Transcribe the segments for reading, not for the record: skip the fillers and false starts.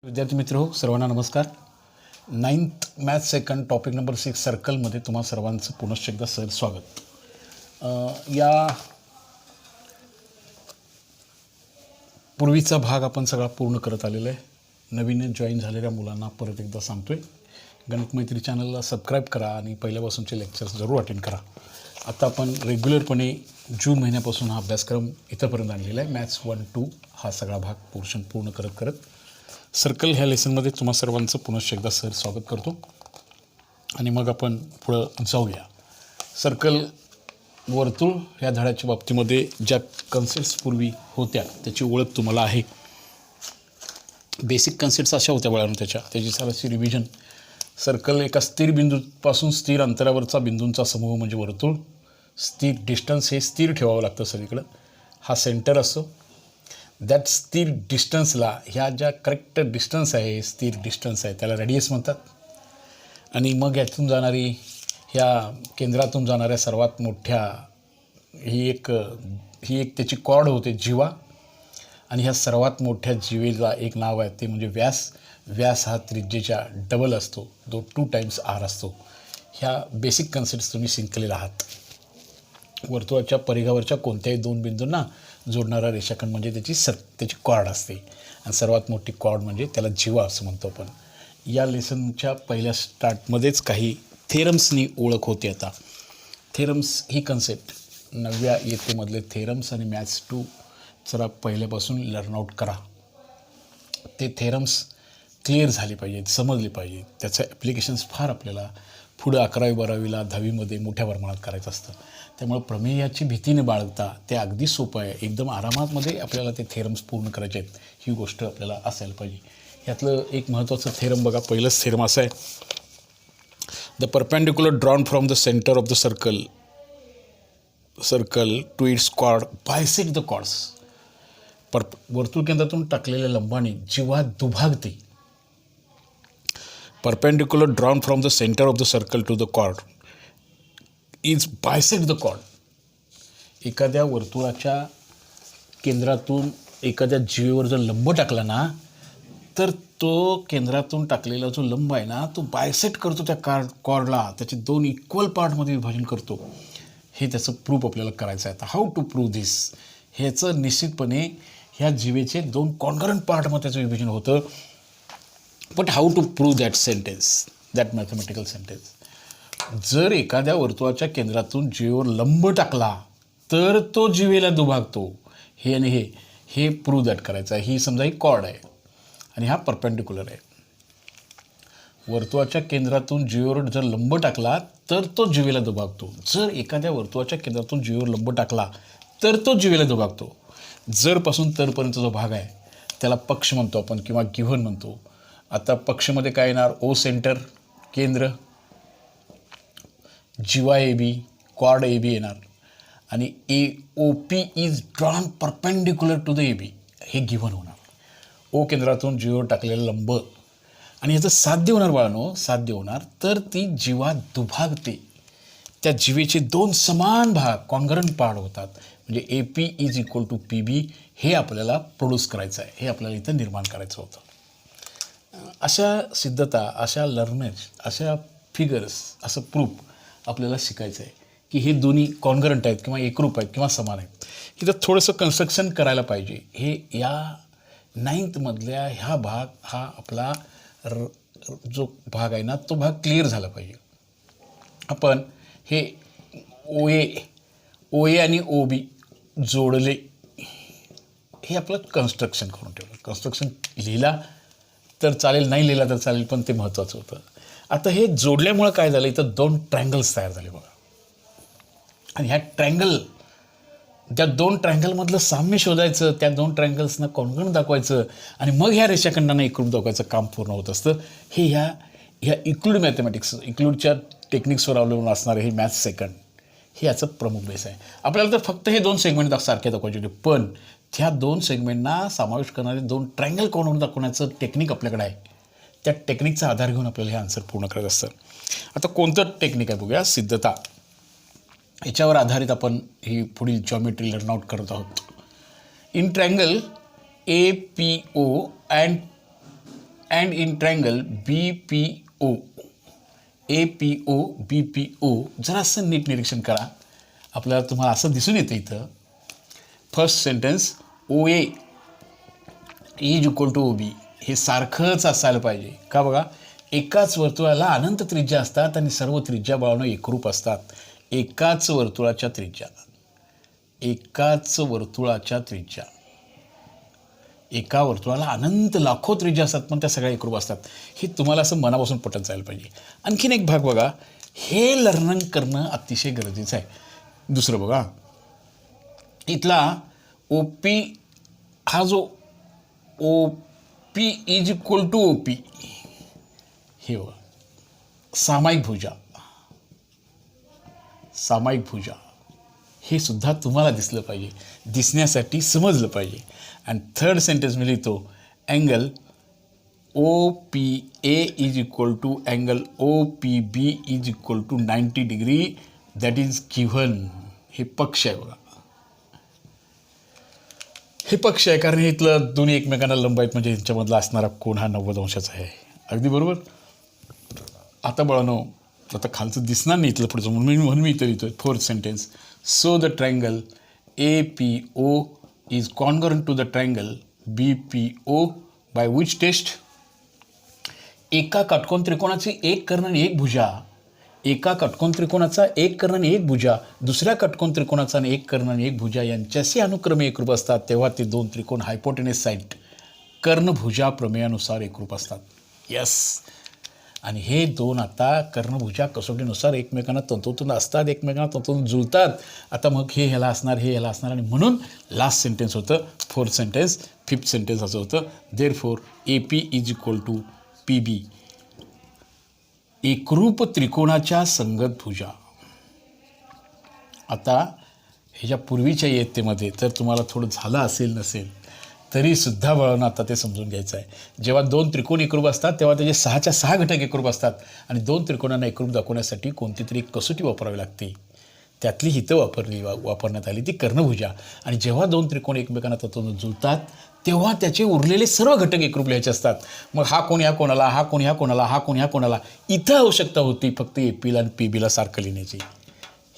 विद्यार्थी मित्र हो, सर्वांना नमस्कार. 9th math second topic number 6 सर्कलमध्ये तुम्हा सर्वांचं पुनश्च एकदा सर स्वागत. या पूर्वीचा भाग आपण सगळा पूर्ण करत आलेला आहे. नवीन जॉईन झालेल्या मुलांना परत एकदा सांगतोय, गणित मैत्री चॅनलला सबस्क्राईब करा आणि पहिल्यापासूनचे लेक्चर्स जरूर अटेंड करा. आता आपण रेग्युलरपणे जून महिन्यापासून हा अभ्यासक्रम इथंपर्यंत आणलेला आहे. मॅथ्स 1-2 हा सगळा भाग पोर्शन पूर्ण करत करत सर्कल ह्या लेसनमध्ये तुम्हा सर्वांचं पुनश्च एकदा सर स्वागत करतो आणि मग आपण पुढं जाऊया. सर्कल वर्तुळ ह्या धड्याच्या बाबतीमध्ये ज्या कन्सेप्ट्स पूर्वी होत्या त्याची ओळख तुम्हाला आहे. बेसिक कन्सेप्ट्स अशा होत्या बाळांनो, त्याची साराची रिव्हिजन. सर्कल एका स्थिर बिंदूपासून स्थिर अंतरावरचा बिंदूंचा समूह म्हणजे वर्तुळ. स्थिर डिस्टन्स हे स्थिर ठेवावं लागतं सगळीकडं. हा सेंटर असतो. दॅट स्थिर डिस्टन्सला ह्या ज्या करेक्ट डिस्टन्स आहे, स्थिर डिस्टन्स आहे, त्याला रेडियस म्हणतात. आणि मग यातून जाणारी ह्या केंद्रातून जाणाऱ्या सर्वात मोठ्या ही एक त्याची कॉर्ड होते जीवा. आणि ह्या सर्वात मोठ्या जीवेला एक नाव आहे ते म्हणजे व्यास. व्यास हा त्रिज्येच्या डबल असतो, जो 2 टाइम्स r असतो. ह्या बेसिक कन्सेप्ट्स तुम्ही शिकलेला आहात. वर्तुळाच्या परिघावरच्या कोणत्याही 2 बिंदूंना जोडणारा रेषाखंड म्हणजे त्याची कॉर्ड असते. आणि सर्वात मोठी कॉर्ड म्हणजे त्याला जीवा असं म्हणतो आपण. या लेसनच्या पहिल्या स्टार्टमध्येच काही थेरम्सनी ओळख होते. आता थेरम्स ही कन्सेप्ट 9व्या इयत्तेमधले थेरम्स आणि मॅथ्स 2 जरा पहिल्यापासून लर्न आउट करा. ते थेरम्स क्लिअर झाले पाहिजेत, समजले पाहिजेत. त्याचं ॲप्लिकेशन्स फार आपल्याला पुढं 11वी 12वीला 10वीमध्ये मोठ्या प्रमाणात करायचं असतं. त्यामुळे प्रमेयाची भीतीने बाळगता ते अगदी सोपं आहे. एकदम आरामातमध्ये आपल्याला ते थेरम्स पूर्ण करायचे आहेत, ही गोष्ट आपल्याला असायला पाहिजे. यातलं एक महत्त्वाचं थेरम बघा. पहिलंच थेरम असं आहे, the perpendicular drawn from the centre of the circle to its chord bisect the chords. वर्तुळ केंद्रातून टाकलेल्या लंबाने जीवा दुभागते. Perpendicular drawn from the centre of the circle to the chord is bisect the chord. एखाद्या वर्तुळाच्या केंद्रातून एखाद्या जीवेवर जर लंब टाकला ना, तर तो केंद्रातून टाकलेला जो लंब आहे ना, तो बायसेक्ट करतो त्या कॉर्डला. त्याचे 2 इक्वल पार्टमध्ये विभाजन करतो. हे त्याचं प्रूफ आपल्याला करायचं आहे. आता हाऊ टू प्रूव्ह धिस, ह्याचं निश्चितपणे ह्या जीवेचे 2 कॉन्करंट पार्टमध्ये त्याचं विभाजन होतं. But how to prove that sentence, that mathematical sentence. जर एखाद्या वर्तुळाच्या केंद्रातून जीवेवर लंब टाकला तर तो जीवेला दुभागतो. हे आणि हे प्रूव्ह दॅट करायचं आहे. ही समजा ही कॉर्ड आहे आणि हा परपेंडिक्युलर आहे. वर्तुळाच्या केंद्रातून जीवेवर जर लंब टाकला तर तो जीवेला दुभागतो. जर एखाद्या वर्तुळाच्या केंद्रातून जीवेवर लंब टाकला तर तो जीवेला दुभागतो. जरपासून तरपर्यंत जो भाग आहे त्याला पक्ष म्हणतो आपण किंवा गिव्हन म्हणतो. आता पक्षमध्ये काय येणार, ओ सेंटर केंद्र, जीवा A B, chord A B येणार. आणि O P is drawn perpendicular to the A B, हे गिव्हन होणार. ओ केंद्रातून जीवेवर टाकलेला लंब आणि याचं साध्य होणार बाळांनो, साध्य होणार तर ती जीवा दुभागते. त्या जीवेचे 2 समान भाग कॉन्करंट पार्ट होतात. म्हणजे A P is equal to P B हे आपल्याला प्रोड्यूस करायचं आहे, हे आपल्याला इथं निर्माण करायचं होतं. अशा सिद्धता, अशा लर्नेज, अशा फिगर्स, असं प्रूफ आपल्याला शिकायचं आहे की हे दोन्ही कॉन्करंट आहेत किंवा एकरूप आहेत किंवा समान आहेत. इथं थोडंसं कन्स्ट्रक्शन करायला पाहिजे. हे या 9th मधल्या ह्या भाग हा आपला जो भाग आहे ना, तो भाग क्लिअर झाला पाहिजे. आपण हे ओ ए आणि ओ बी जोडले, हे आपलं कन्स्ट्रक्शन करून ठेवलं. कन्स्ट्रक्शन लिहिला तर चालेल, नाही लिहिला तर चालेल, पण ते महत्त्वाचं होतं. आता हे जोडल्यामुळं काय झालं, इथं 2 ट्रायंगल्स तयार झाले बघा. आणि ह्या त्या 2 ट्रायंगलमधलं साम्य शोधायचं, त्या 2 ट्रायंगल्सना कॉन्करंट दाखवायचं आणि मग ह्या रेषाखंडांना एकरूप दाखवायचं काम पूर्ण होत असतं. हे ह्या इक्लूड मॅथमॅटिक्स, इक्लूडच्या टेक्निक्सवर अवलंबून असणारे हे मॅथ्स सेकंड, हे याचं प्रमुख बेस आहे. आपल्याला तर फक्त हे 2 सेगमेंट सारखे दाखवायचे होते, पण ह्या 2 सेगमेंटना समावेश करणारे 2 ट्रायंगल कॉन्करंट दाखवण्याचं टेक्निक आपल्याकडे आहे. त्या टेक्निकचा आधार घेऊन आपल्याला हे आन्सर पूर्ण करायचं असतं. आता कोणतं टेक्निक आहे बघूया, सिद्धता. याच्यावर आधारित आपण ही पुढील जॉमेट्री लर्न आउट करत आहोत. In triangle APO and and in triangle B P O A P O B P O जरासं नीट निरीक्षण करा. आपल्याला तुम्हाला असं दिसून येतं इथं first sentence O A is equal to O B हे सारखंच असायला पाहिजे. का बघा, एकाच वर्तुळाला अनंत त्रिज्या असतात आणि सर्व त्रिज्या बाळांनो एकरूप असतात. एकाच वर्तुळाच्या त्रिज्या एका वर्तुळाला अनंत लाखो त्रिज्या असतात पण त्या सगळ्या एकरूप असतात. हे तुम्हाला असं मनापासून पटत जायला पाहिजे. आणखीन एक भाग बघा, हे लर्निंग करणं अतिशय गरजेचं आहे. दुसरं बघा, इथला ओ पी हा जो O P is equal to O P हे बघा सामायिक भुजा हे सुद्धा तुम्हाला दिसलं पाहिजे, दिसण्यासाठी समजलं पाहिजे. आणि थर्ड सेंटेन्स मी लिहितो angle O P A is equal to angle O P B is equal to 90 degree that is given. हे पक्ष आहे बघा, हे पक्ष आहे कारण हे इथलं दोन्ही एकमेकांना लंब आहेत म्हणजे यांच्यामधला असणारा कोण हा 90 अंशाचा आहे. अगदी बरोबर. आता बाळांनो, आता खालचं दिसणार नाही इथलं पुढचं म्हणून मी इथं लिहितो fourth sentence. So the triangle A P O is congruent to the triangle B P O by which test. एका काटकोन त्रिकोणाची एक कर्ण आणि एक भुजा, एका काटकोन त्रिकोणाचा एक कर्ण आणि एक भुजा दुसऱ्या काटकोन त्रिकोणाचा आणि एक कर्ण आणि एक भुजा यांच्याशी अनुक्रमे एकरूप असतात तेव्हा ते दोन त्रिकोण हायपोटेनस साईड कर्णभुजा प्रमेयानुसार एकरूप असतात. यस. आणि हे दोन आता कर्णभुजा कसोटीनुसार एकमेकांना तंतोतंत असतात, एकमेकांना तंतोतंत जुळतात. आता मग हे ह्याला असणार, हे ह्याला असणार आणि म्हणून लास्ट सेंटेन्स होतं फोर्थ सेंटेन्स. फिफ्थ सेंटेन्स असं होतं therefore A P is equal to P B एकरूप त्रिकोणाच्या संगत भुजा. आता ह्याच्या पूर्वीच्या इयत्तेमध्ये तर तुम्हाला थोडं झालं असेल नसेल तरीसुद्धा वळणं आता ते समजून घ्यायचं आहे. जेव्हा दोन त्रिकोण एकरूप असतात तेव्हा त्याचे 6च्या 6 घटक एकरूप असतात आणि दोन त्रिकोणांना एकरूप दाखवण्यासाठी कोणती तरी एक कसोटी वापरावी लागते. त्यातली हितं वापरण्यात आली ती कर्णभुजा. आणि जेव्हा दोन त्रिकोण एकमेकांना तत्वं जुळतात तेव्हा त्याचे उरलेले सर्व घटक एकरूप लिहायचे असतात. मग हा कोण ह्या कोणाला, हा कोण ह्या कोणाला, हा कोण ह्या कोणाला, इथं आवश्यकता होती फक्त ए पीला आणि पी बीला सारखं लिहिण्याची.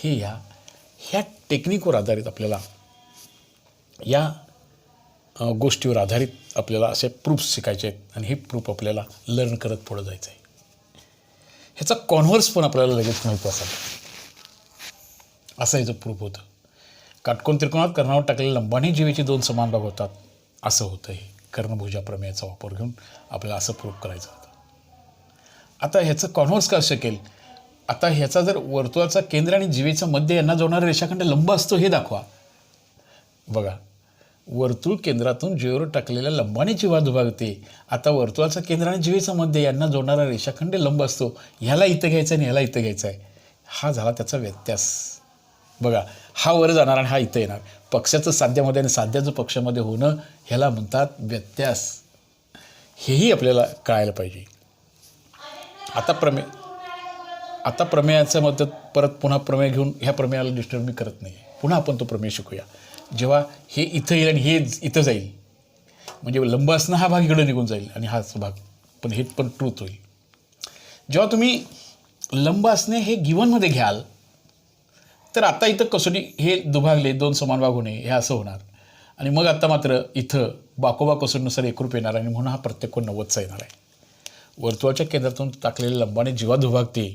हे ह्या टेक्निकवर आधारित आपल्याला या गोष्टीवर आधारित आपल्याला असे प्रूफ्स शिकायचे आहेत आणि हे प्रूफ आपल्याला लर्न करत पुढं जायचं आहे. ह्याचा कॉन्व्हर्स पण आपल्याला लगेच माहिती असाल असं ह्याचं प्रूफ होतं. काटकोन त्रिकोणात कर्णावर टाकलेल्या लंबाने जीवेचे दोन समान भाग होतात असं होतं. हे कर्णभुजा प्रमेयाचा वापर घेऊन आपल्याला असं प्रूफ करायचं होतं. आता ह्याचं कॉन्व्हर्स का शकेल. आता ह्याचा जर वर्तुळाचा केंद्र आणि जीवेचा मध्य यांना जोडणारा रेषाखंड लंब असतो हे दाखवा. बघा, वर्तुळ केंद्रातून जीवेवर टाकलेल्या लंबाने जीवा दुभागते. आता वर्तुळाचा केंद्र आणि जीवेचा मध्य यांना जोडणारा रेषाखंड लंब असतो. ह्याला इथं घ्यायचं आहे आणि ह्याला इथं घ्यायचं आहे. हा झाला त्याचा व्यत्यास. बघा, हा वर जाणार आणि हा इथं येणार. पक्षाचं साध्यामध्ये आणि साध्याचं पक्षामध्ये होणं ह्याला म्हणतात व्यत्यास. हेही आपल्याला कळायला पाहिजे. आता प्रमेयाचं मदत परत पुन्हा प्रमेय घेऊन ह्या प्रमेयाला डिस्टर्ब मी करत नाही. पुन्हा आपण तो प्रमेय शिकूया. जेव्हा हे इथं येईल आणि हे इथं जाईल म्हणजे लंब असणं हा भाग इकडं निघून जाईल आणि हाच भाग पण हे पण ट्रूथ होईल. जेव्हा तुम्ही लंब असणे हे गिवनमध्ये घ्याल तर आता इथं कसोटी हे दुभागले दोन समान भाग होणे हे असं होणार आणि मग आता मात्र इथं बाकोबा कसोटीनुसार एकरूप येणार आणि म्हणून हा प्रत्येक कोण 90चा येणार आहे. वर्तुळाच्या केंद्रातून टाकलेल्या लंबाने जीवा दुभागते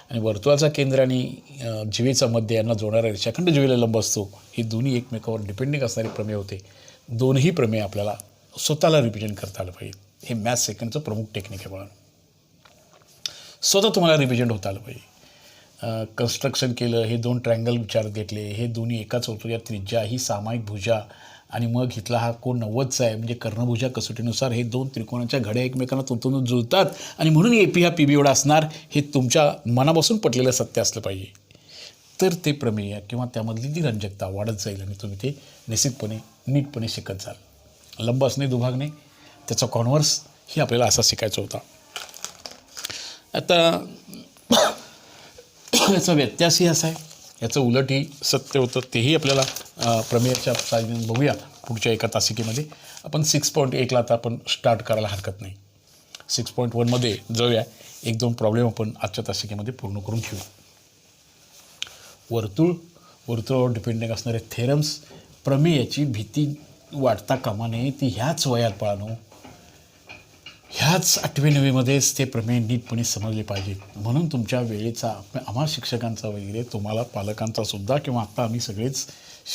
आणि वर्तुळाचा केंद्र आणि जीवेचा मध्य यांना जोडणारा रेषाखंड जीवेला लंब असतो. ही दोन्ही एकमेकावर डिपेंडिंग असणारे प्रमेय होते. दोन्ही प्रमेय आपल्याला स्वतःला रिप्रेझेंट करता आलं पाहिजे. हे मॅथ्स सेकंडचं प्रमुख टेक्निक आहे. म्हणून स्वतः तुम्हाला रिप्रेझेंट होता आलं पाहिजे. कन्स्ट्रक्शन केलं, हे दोन ट्रायंगल विचारात घेतले, हे दोन्ही एकाच वर्तुळाच्या त्रिज्या ही सामायिक भुजा आणि मग इथला हा कोण 90चा आहे म्हणजे कर्णभुजा कसोटीनुसार हे दोन त्रिकोणाच्या घड्या एकमेकांना तंतोतंत जुळतात आणि म्हणून ए पी हा पी बी एवढा असणार. हे तुमच्या मनापासून पटलेलं सत्य असलं पाहिजे. तर ते प्रमेय किंवा त्यामधली ती रंजकता वाढत जाईल आणि तुम्ही ते निश्चितपणे नीटपणे शिकत जाल. लंब असणे दुभागणे त्याचा कॉन्व्हर्स हे आपल्याला असा शिकायचा होता. आता याचा व्यत्यासही असा आहे, याचं उलटही सत्य होतं तेही आपल्याला प्रमेयाच्या साहाय्याने बघूया पुढच्या एका तासिकेमध्ये. आपण 6.1ला आता आपण स्टार्ट करायला हरकत नाही. 6.1मध्ये जाऊया. एक दोन प्रॉब्लेम आपण आजच्या तासिकेमध्ये पूर्ण करून घेऊ. वर्तुळावर डिपेंडिंग असणारे थेरम्स, प्रमेयाची भीती वाटता कामा नये. ती ह्याच वयात पाळणं, ह्याच 8वी-9वीमध्येच ते प्रमेय नीटपणे समजले पाहिजेत. म्हणून तुमच्या वेळेचा, आम्हा शिक्षकांचा वगैरे, तुम्हाला पालकांचा सुद्धा, किंवा आत्ता आम्ही सगळेच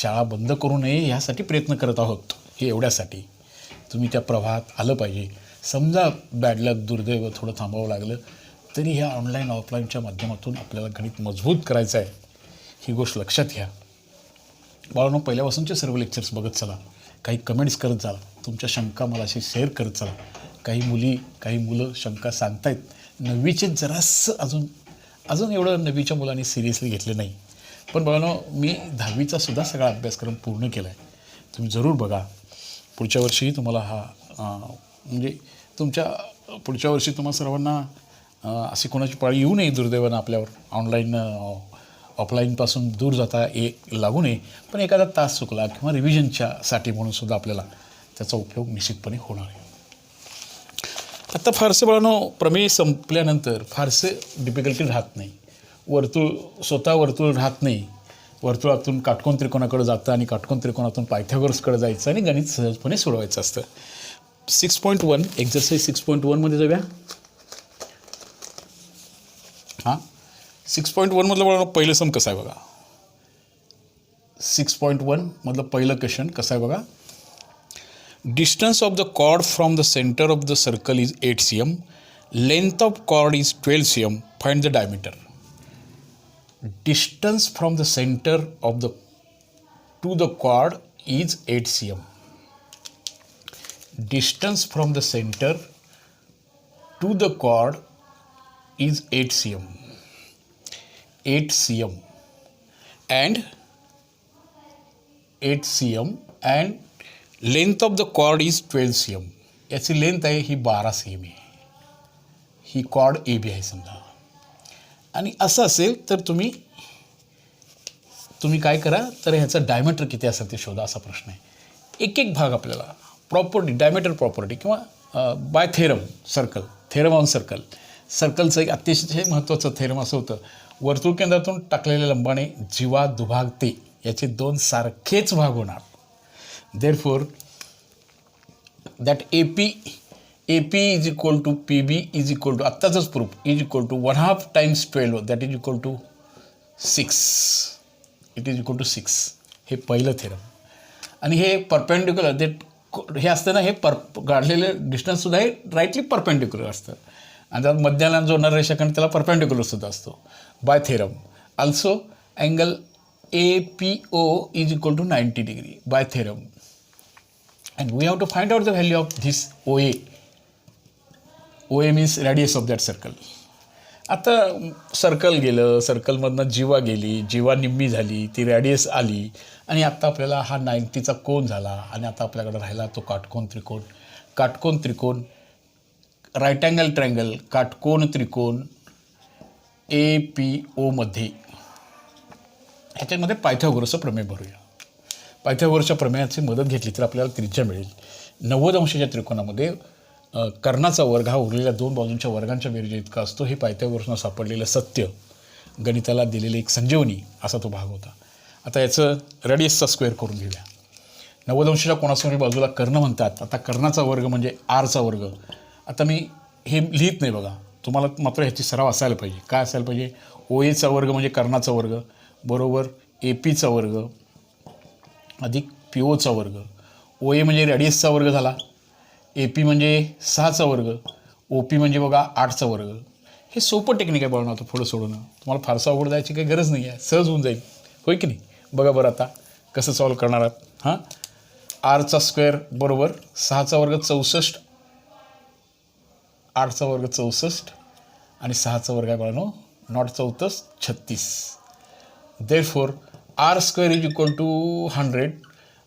शाळा बंद करू नये ह्यासाठी प्रयत्न करत आहोत. हे एवढ्यासाठी तुम्ही त्या प्रवाहात आलं पाहिजे. समजा बॅड लक, दुर्दैव थोडं थांबावं लागलं तरी ह्या ऑनलाईन ऑफलाईनच्या माध्यमातून आपल्याला गणित मजबूत करायचं आहे, ही गोष्ट लक्षात घ्या. बाळांनो, पहिल्यापासूनचे सर्व लेक्चर्स बघत चला, काही कमेंट्स करत चला, तुमच्या शंका मला अशी शेअर करत चला. काही मुलं शंका सांगतायत. 9वीचे जरासं अजून एवढं 9वीच्या मुलांनी सिरियसली घेतले नाही. पण बाळांनो, मी 10वीचा सुद्धा सगळा अभ्यासक्रम पूर्ण केला आहे. तुम्ही जरूर बघा. पुढच्या वर्षी तुम्हाला म्हणजे तुमच्या पुढच्या वर्षी तुम्हा सर्वांना अशी कोणाची पाळी येऊ नये दुर्दैवानं आपल्यावर, ऑनलाईन ऑफलाईनपासून दूर जाता लागू नये. पण एखादा तास चुकला किंवा रिव्हिजनच्यासाठी म्हणून सुद्धा आपल्याला त्याचा उपयोग निश्चितपणे होणार आहे. आत्ता फारसे बाळांनो, प्रमेय संपल्यानंतर फारसे डिफिकल्टी राहत नाही. वर्तुळ राहत नाही. वर्तुळातून काटकोन त्रिकोणाकडे जातं आणि काटकोन त्रिकोणातून पायथागोरसकडे जायचं आणि गणित सहजपणे सोडवायचं असतं. 6.1 एक्झरसाइज 6.1मध्ये जाऊया. 6.1 मधलं बाळांनो पहिलं सम कसं आहे बघा. 6.1 मधलं पहिलं क्वेश्चन कसं आहे बघा. Distance of the chord from the centre of the circle is 8 cm. Length of chord is 12 cm. Find the diameter. Distance from the center of to the chord is 8 cm. Distance from the center to the chord is 8 cm. 8 cm and 8 cm and length of the chord is 12 cm. याची length आहे ही 12 cm आहे. ही cord AB आहे समजा. आणि असं असेल तर तुम्ही काय करा, तर ह्याचं डायमीटर किती असेल ते शोधा, असा प्रश्न आहे. एक भाग आपल्याला प्रॉपर्टी, डायमीटर प्रॉपर्टी किंवा बाय थेरम ऑन सर्कलचं एक अतिशय महत्त्वाचं थेरम असं होतं, वर्तुळ केंद्रातून टाकलेल्या लंबाने जीवा दुभागते याचे 2 सारखेच भाग होणार. Therefore that AP is equal to PB is equal to, आत्ताचंच proof, is equal to 1/2 times 12, that is equal to 6. It is equal to 6. हे पहिलं थेरम. आणि हे परपेंडिक्युलर हे असतं ना, हे काढलेलं डिस्टन्ससुद्धा हे राईटली परपेंडिक्युलर असतं. आणि त्यात मध्याला जोडणारा रेषाखंड त्याला परपेंडिक्युलरसुद्धा असतो. By theorem also angle APO is equal to 90 degree by theorem. And we have to find out the value of this OA. OA means radius of that circle. आता सर्कल गेलं, सर्कलमधनं जीवा गेली, जीवा निम्मी झाली, ती रेडियस आली आणि आत्ता आपल्याला हा 90चा कोन झाला. आणि आता आपल्याकडे राहिला तो काटकोन त्रिकोण राईट अँगल ट्रायंगल, काटकोन त्रिकोण APOमध्ये. ह्याच्यामध्ये पायथागोरसचं प्रमेय भरूया. पायथागोरसच्या प्रमेयाची मदत घेतली तर आपल्याला त्रिज्या मिळेल. 90 अंशाच्या त्रिकोणामध्ये कर्णाचा वर्ग हा उरलेल्या 2 बाजूंच्या वर्गांच्या बेरजे इतका असतो. हे पायथागोरसनं सापडलेलं सत्य, गणिताला दिलेले एक संजीवनी असा तो भाग होता. आता याचं रेडियसचा स्क्वेअर करून घेऊया. 90 अंशाच्या कोणासमोरील बाजूला कर्ण म्हणतात. आता कर्णाचा वर्ग म्हणजे R चा वर्ग. आता मी हे लिहित नाही बघा, तुम्हाला मात्र ह्याची सराव असायला पाहिजे. काय असायला पाहिजे, OA चा वर्ग म्हणजे कर्णाचा वर्ग बरोबर AP चा वर्ग अधिक PO चा वर्ग. OA म्हणजे रेडियसचा वर्ग झाला, AP म्हणजे 6चा वर्ग, OP म्हणजे बघा 8चा वर्ग. हे सोपं टेक्निक आहे बाळांनो. आता पुढं सोडवणं तुम्हाला फारसं अवघड जायची काही गरज नाही आहे, सहज होऊन जाईल, होय की नाही. बघा बरं आता कसं सॉल्व करणार आहात. R चा स्क्वेअर बरोबर 6चा वर्ग 64, 8चा वर्ग 64 आणि 6चा वर्ग आहे बाळांनो not 34 36. Therefore R square is equal to 100.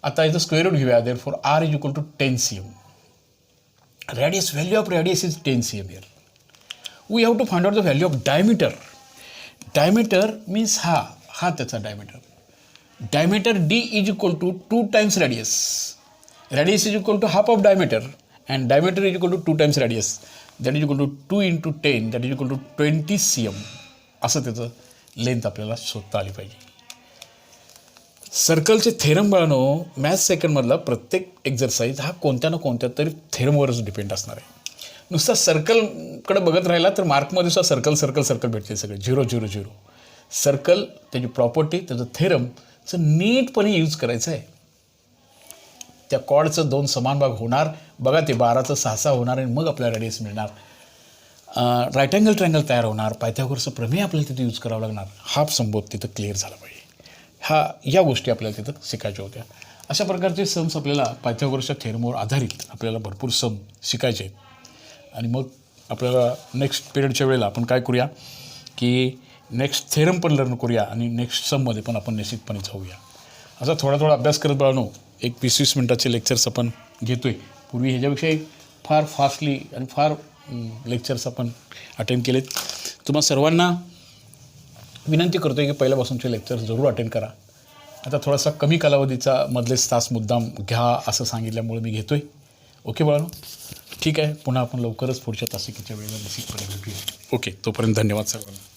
आता याचं स्क्वेअर रूट घेऊया. Therefore R is equal to 10 cm. Radius, value of radius is 10 cm here. We have to find out the value of diameter. Diameter means हा त्याचा diameter. Diameter D is equal to 2 times radius. Radius is equal to half of diameter and diameter is equal to 2 times radius. That is equal to 2 × 10 that is equal to 20 cm असं त्याचं length आपल्याला शोधता आली पाहिजे. सर्कलचे theorem बाळांनो maths सेकंडमधला प्रत्येक exercise हा कोणत्या ना कोणत्या तरी थेरमवरच डिपेंड असणार आहे. नुसता सर्कलकडे बघत राहिला तर मार्कमध्ये सुद्धा सर्कल सर्कल सर्कल भेटते सगळे 0 0 0. सर्कल त्याची प्रॉपर्टी त्याचं थेरमचं नीटपणे यूज करायचं आहे. त्या कॉर्डचं 2 समान भाग होणार बघा, ते 12चं 6 होणार आणि मग आपल्याला रेडियस मिळणार. राईट अँगल ट्रायंगल तयार होणार, पायथागोरसचं प्रमेय आपल्याला तिथे यूज करावं लागणार. हा संबोध तिथं क्लिअर झाला पाहिजे. या गोष्टी आपल्याला तिथं शिकायच्या होत्या. अशा प्रकारचे सम्स आपल्याला पायथागोरसच्या थेरमवर आधारित आपल्याला भरपूर सम शिकायचे आहेत. आणि मग आपल्याला नेक्स्ट पिरियडच्या वेळेला आपण काय करूया की नेक्स्ट थेरम पण लर्न करूया आणि नेक्स्ट सममध्ये पण आपण निश्चितपणे जाऊया. असा थोडा थोडा अभ्यास करत बाळांनो एक 20-20 मिनटाचे लेक्चर्स आपण घेतो आहे. पूर्वी ह्याच्यापेक्षा फार फास्टली आणि फार लेक्चर्स आपण अटेंड केलेत. तुम्हा सर्वांना विनंती करतो आहे की पहिल्यापासूनचे लेक्चर्स जरूर अटेंड करा. आता थोडासा कमी कालावधीचा मधलेच तास मुद्दाम घ्या असं सांगितल्यामुळे मी घेतो आहे. ओके बाळांनो, ठीक आहे. पुन्हा आपण लवकरच पुढच्या तासिकेच्या वेळेला निश्चितपणे भेटूया. ओके, तोपर्यंत धन्यवाद सर्वांना.